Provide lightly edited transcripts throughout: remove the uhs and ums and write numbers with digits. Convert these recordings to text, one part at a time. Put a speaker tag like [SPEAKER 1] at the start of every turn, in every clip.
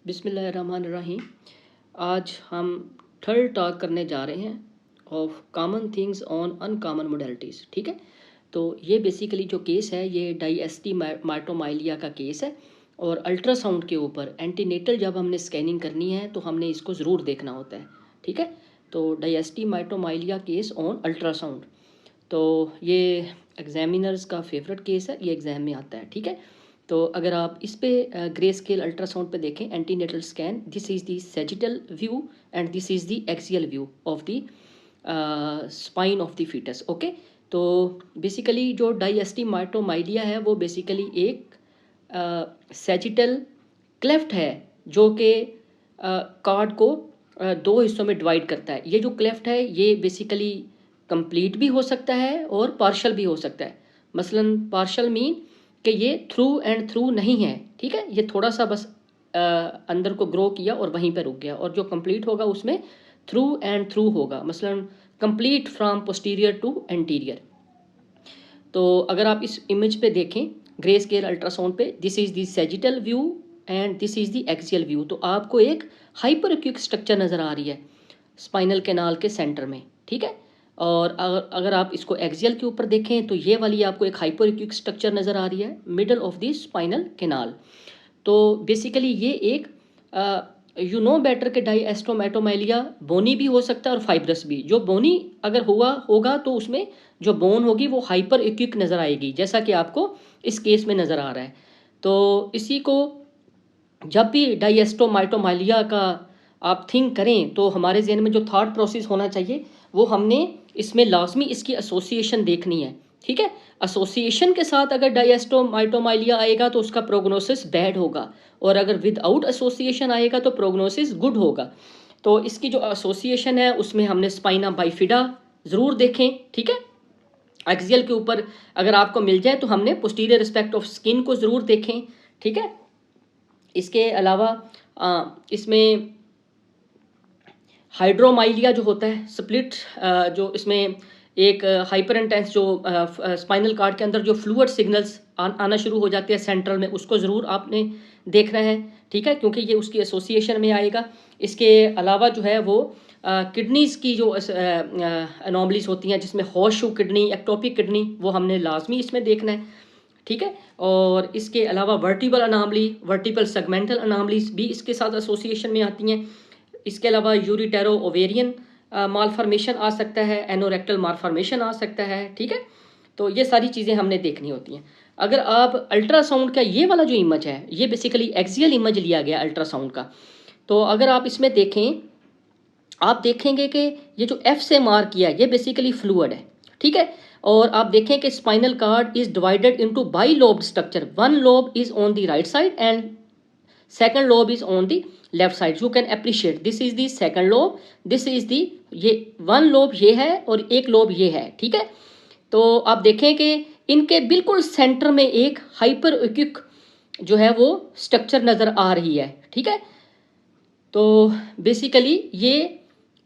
[SPEAKER 1] बिस्मिल्लाहिर्रहमानिर्रहीम। आज हम थर्ड टॉक करने जा रहे हैं of common things on uncommon modalities. ठीक है, तो ये बेसिकली जो केस है ये डायस्टी माइटोमाइलिया का केस है और अल्ट्रासाउंड के ऊपर एंटीनेटल जब हमने स्कैनिंग करनी है तो हमने इसको ज़रूर देखना होता है। ठीक है, तो डायस्टी माइटोमाइलिया केस ऑन अल्ट्रासाउंड, तो ये एग्जामिनर्स का फेवरेट केस है, ये एग्ज़ाम में आता है। ठीक है, तो अगर आप इस पे ग्रे स्केल अल्ट्रासाउंड पे देखें antenatal scan, this is the sagittal view and this is the axial view of the spine of the foetus. Okay, तो बेसिकली जो डायस्टी माइटोमाइलिया है वो बेसिकली एक सैजिटल क्लेफ्ट है जो कि कार्ड को दो हिस्सों में डिवाइड करता है। ये जो क्लेफ्ट है ये बेसिकली कंप्लीट भी हो सकता है और पार्शल भी हो सकता है। मसलन पार्शल मीन कि ये थ्रू एंड थ्रू नहीं है। ठीक है, ये थोड़ा सा बस अंदर को ग्रो किया और वहीं पर रुक गया, और जो कंप्लीट होगा उसमें थ्रू एंड थ्रू होगा, मसलन complete from posterior to anterior. तो अगर आप इस इमेज पे देखें ग्रे स्केल अल्ट्रासाउंड पे, this is the sagittal view and this is the axial view. तो आपको एक हाइपर एक्यूक स्ट्रक्चर नज़र आ रही है स्पाइनल कैनाल के सेंटर में। ठीक है, और अगर आप इसको एक्सियल के ऊपर देखें तो ये वाली आपको एक हाइपर एक्यूक स्ट्रक्चर नज़र आ रही है middle of the spinal canal. तो बेसिकली ये एक यू नो बेटर के डायस्टोमेटोमाइलिया बोनी भी हो सकता है और फाइब्रस भी। जो बोनी अगर होगा तो उसमें जो बोन होगी वो हाइपर एक्यूक नज़र आएगी, जैसा कि आपको इस केस में नज़र आ रहा है। तो इसी को जब भी डायस्टोमाइटोमाइलिया का आप थिंक करें तो हमारे जहन में जो थॉट प्रोसेस होना चाहिए वो हमने इसमें लाजमी इसकी एसोसिएशन देखनी है। ठीक है, एसोसिएशन के साथ अगर डायस्टोमाइटोमाइलिया आएगा तो उसका प्रोग्नोसिस बैड होगा, और अगर विदाउट एसोसिएशन आएगा तो प्रोग्नोसिस गुड होगा। तो इसकी जो एसोसिएशन है उसमें हमने स्पाइना बाइफिडा ज़रूर देखें। ठीक है, एक्सियल के ऊपर अगर आपको मिल जाए तो हमने पोस्टीरियर रिस्पेक्ट ऑफ स्किन को ज़रूर देखें। ठीक है, इसके अलावा इसमें हाइड्रोमाइलिया जो होता है स्प्लिट, जो इसमें एक हाइपर इंटेंस जो स्पाइनल कार्ड के अंदर जो फ्लूइड सिग्नल्स आना शुरू हो जाते हैं सेंट्रल में, उसको ज़रूर आपने देखना है। ठीक है, क्योंकि ये उसकी एसोसिएशन में आएगा। इसके अलावा जो है वो किडनीज़ की जो अनोमलीज होती हैं जिसमें horse shoe kidney, ectopic kidney, वो हमने लाजमी इसमें देखना है। ठीक है, और इसके अलावा वर्टिबल अनामली, वर्टिबल सेगमेंटल अनामलीज भी इसके साथ एसोसिएशन में आती हैं। इसके अलावा यूरिटेरो ओवेरियन मालफॉर्मेशन आ सकता है, एनोरेक्टल मालफॉर्मेशन आ सकता है। ठीक है, तो ये सारी चीज़ें हमने देखनी होती हैं। अगर आप अल्ट्रासाउंड का ये वाला जो इमेज है ये बेसिकली एक्सियल इमेज लिया गया अल्ट्रासाउंड का, तो अगर आप इसमें देखें आप देखेंगे कि ये जो एफ से मार्क किया है ये बेसिकली फ्लूइड है। ठीक है, और आप देखें कि spinal cord is divided into by lobe structure, one lobe is on the right side and second lobe is on the left side. You can appreciate this is the second lobe, this is the, ये one lobe ये है और एक lobe ये है। ठीक है, तो आप देखें कि इनके बिल्कुल सेंटर में एक हाइपर एक्यूक जो है वो स्ट्रक्चर नज़र आ रही है। ठीक है, तो बेसिकली ये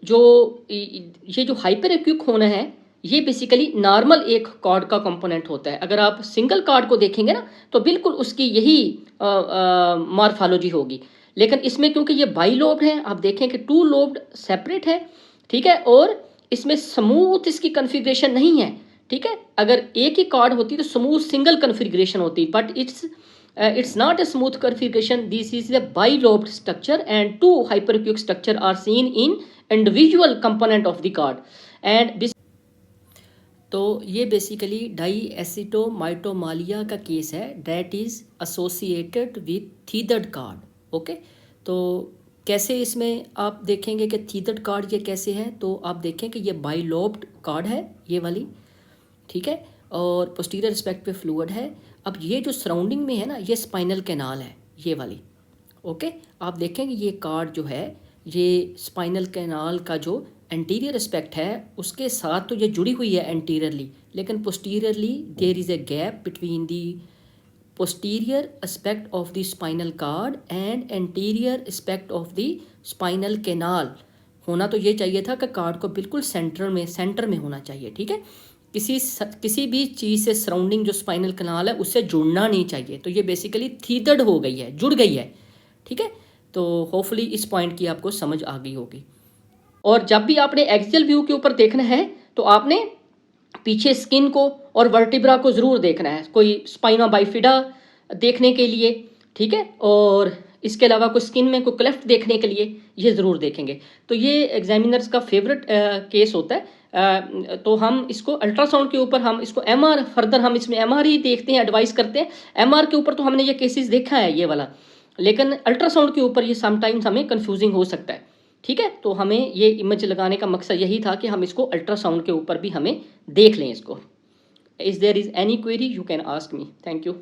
[SPEAKER 1] जो हाइपर एक्यूक होना है ये बेसिकली नॉर्मल एक कार्ड का कंपोनेंट होता है। अगर आप सिंगल कार्ड को देखेंगे ना तो बिल्कुल उसकी यही मॉर्फोलॉजी होगी, लेकिन इसमें क्योंकि ये बाई लोब्ड है, आप देखें कि टू लोब्ड सेपरेट है। ठीक है, और इसमें स्मूथ इसकी कन्फिग्रेशन नहीं है। ठीक है, अगर एक ही कार्ड होती तो स्मूथ सिंगल कन्फिग्रेशन होती, but it's not a smooth configuration. This is a bilobed structure and two hyperacute structure are seen in individual component of the card. And तो ये बेसिकली डायस्टोमाइटोमाइलिया का केस है that is associated with tethered cord. Okay, तो कैसे इसमें आप देखेंगे कि थीदर्ड कार्ड ये कैसे है, तो आप देखें कि ये बाइलोब्ड कार्ड है ये वाली। ठीक है, और पोस्टीरियर रिस्पेक्ट पे फ्लूइड है। अब ये जो सराउंडिंग में है ना ये स्पाइनल कैनाल है ये वाली। ओके, आप देखेंगे ये कार्ड जो है ये स्पाइनल कैनाल का जो एंटीरियर एस्पेक्ट है उसके साथ तो ये जुड़ी हुई है एंटीरियरली, लेकिन posteriorly there is a gap between the posterior aspect of the spinal cord and anterior aspect of the spinal canal. होना तो ये चाहिए था कि कार्ड को बिल्कुल सेंटर में होना चाहिए। ठीक है, किसी भी चीज़ से सराउंडिंग जो स्पाइनल कैनाल है उससे जुड़ना नहीं चाहिए। तो ये बेसिकली थीदर्ड हो गई है, जुड़ गई है। ठीक है, तो होपफुली इस पॉइंट की आपको समझ आ गई होगी। और जब भी आपने एक्सियल व्यू के ऊपर देखना है तो आपने पीछे स्किन को और वर्टिब्रा को ज़रूर देखना है, कोई स्पाइना बाइफिडा देखने के लिए, ठीक है, और इसके अलावा कोई स्किन में कोई क्लेफ्ट देखने के लिए ये ज़रूर देखेंगे। तो ये एग्जामिनर्स का फेवरेट केस होता है। तो हम इसको अल्ट्रासाउंड के ऊपर हम इसको एमआर फर्दर हम इसमें एमआर ही देखते हैं, एडवाइस करते हैं। एमआर के ऊपर तो हमने ये केसेस देखा है ये वाला, लेकिन अल्ट्रासाउंड के ऊपर ये समटाइम्स हमें कंफ्यूजिंग हो सकता है, ठीक है। तो हमें ये इमेज लगाने का मकसद यही था कि हम इसको अल्ट्रासाउंड के ऊपर भी हमें देख लें इसको। Is there is any query you can ask me. Thank you.